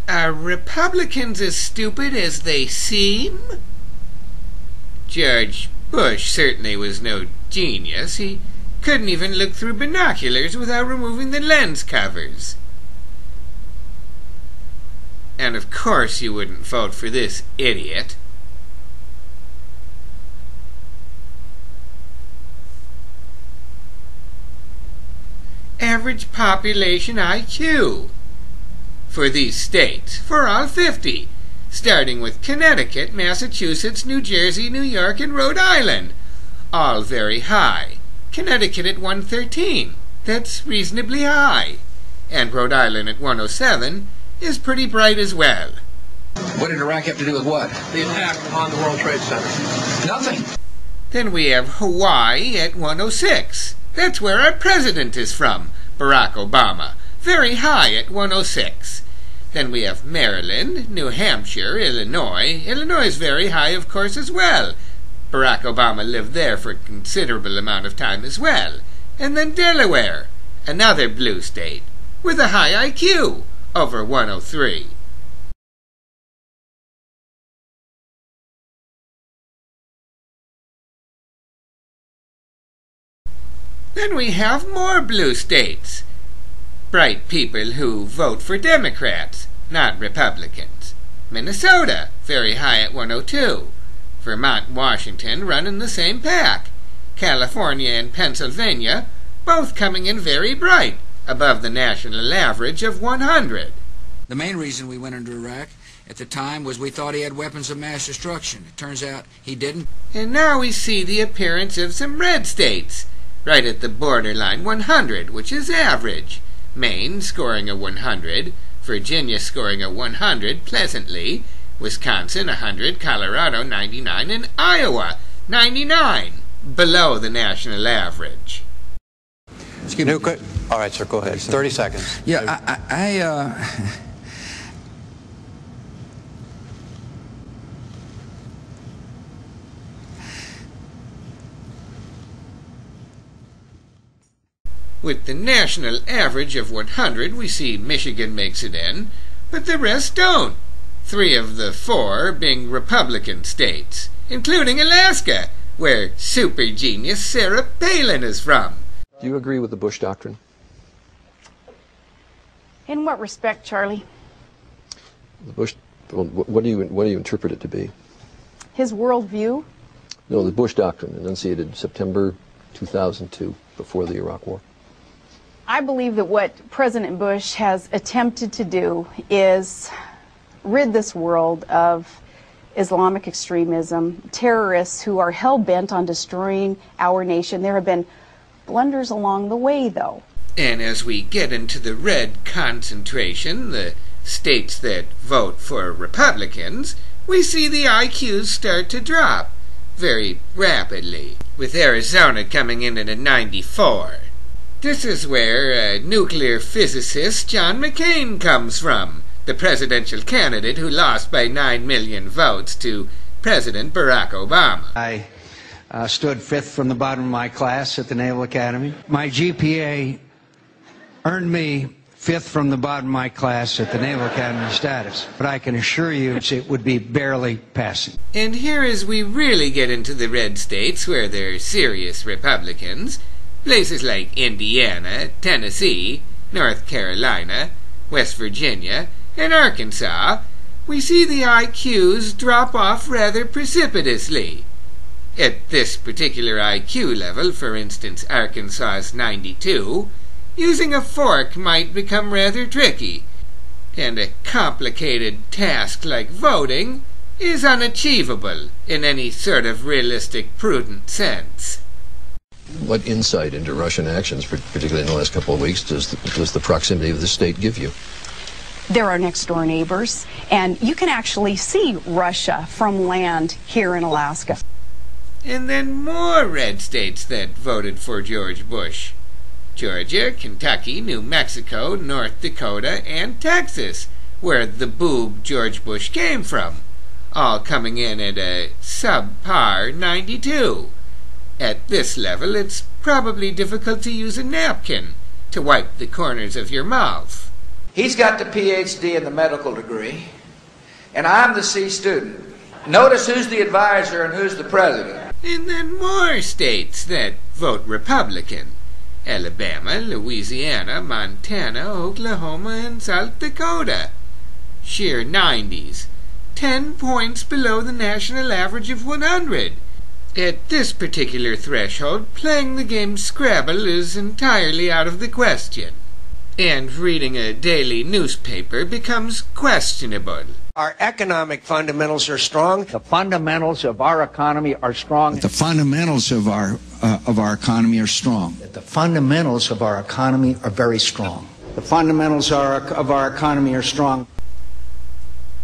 Are Republicans as stupid as they seem? George Bush certainly was no genius. He couldn't even look through binoculars without removing the lens covers. And of course you wouldn't vote for this idiot. Average population IQ for these states, for all 50, starting with Connecticut, Massachusetts, New Jersey, New York, and Rhode Island, all very high. Connecticut at 113, that's reasonably high, and Rhode Island at 107 is pretty bright as well. What did Iraq have to do with what? The attack on the World Trade Center. Nothing. Then we have Hawaii at 106. That's where our president is from, Barack Obama, very high at 106. Then we have Maryland, New Hampshire, Illinois. Illinois is very high, of course, as well. Barack Obama lived there for a considerable amount of time as well. And then Delaware, another blue state, with a high IQ, over 103. Then we have more blue states. Bright people who vote for Democrats, not Republicans. Minnesota, very high at 102. Vermont and Washington run in the same pack. California and Pennsylvania, both coming in very bright, above the national average of 100. The main reason we went into Iraq at the time was we thought he had weapons of mass destruction. It turns out he didn't. And now we see the appearance of some red states, right at the borderline 100, which is average. Maine scoring a 100, Virginia scoring a 100 pleasantly, Wisconsin 100, Colorado 99, and Iowa 99, below the national average. Excuse me. All right, sir, go ahead. 30 seconds. Yeah, With the national average of 100, we see Michigan makes it in, but the rest don't. 3 of the 4 being Republican states, including Alaska, where super genius Sarah Palin is from. Do you agree with the Bush doctrine? In what respect, Charlie? The Bush. Well, what do you interpret it to be? His worldview? No, the Bush doctrine, enunciated September 2002, before the Iraq War. I believe that what President Bush has attempted to do is rid this world of Islamic extremism, terrorists who are hell-bent on destroying our nation. There have been blunders along the way, though. And as we get into the red concentration, the states that vote for Republicans, we see the IQs start to drop very rapidly, with Arizona coming in at a 94. This is where nuclear physicist John McCain comes from, the presidential candidate who lost by 9 million votes to President Barack Obama. I stood 5th from the bottom of my class at the Naval Academy. My GPA earned me 5th from the bottom of my class at the Naval Academy status. But I can assure you it would be barely passing. And here as we really get into the red states where they're serious Republicans, places like Indiana, Tennessee, North Carolina, West Virginia, and Arkansas, we see the IQs drop off rather precipitously. At this particular IQ level, for instance Arkansas's 92, using a fork might become rather tricky, and a complicated task like voting is unachievable in any sort of realistic, prudent sense. What insight into Russian actions, particularly in the last couple of weeks, does the proximity of the state give you? They're our next-door neighbors, and you can actually see Russia from land here in Alaska. And then more red states that voted for George Bush. Georgia, Kentucky, New Mexico, North Dakota, and Texas, where the boob George Bush came from, all coming in at a subpar 92. At this level, it's probably difficult to use a napkin to wipe the corners of your mouth. He's got the PhD and the medical degree, and I'm the C student. Notice who's the advisor and who's the president. And then more states that vote Republican. Alabama, Louisiana, Montana, Oklahoma, and South Dakota. Sheer 90s. 10 points below the national average of 100. At this particular threshold, playing the game Scrabble is entirely out of the question. And reading a daily newspaper becomes questionable. Our economic fundamentals are strong. The fundamentals of our economy are strong. The fundamentals of our economy are strong. The fundamentals of our economy are very strong. The fundamentals of our economy are strong.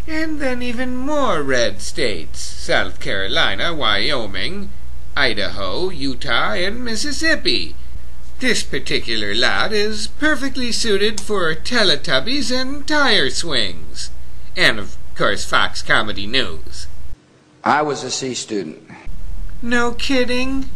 And then even more red states. South Carolina, Wyoming, Idaho, Utah, and Mississippi. This particular lot is perfectly suited for Teletubbies and tire swings. And, of course, Fox Comedy News. I was a C student. No kidding?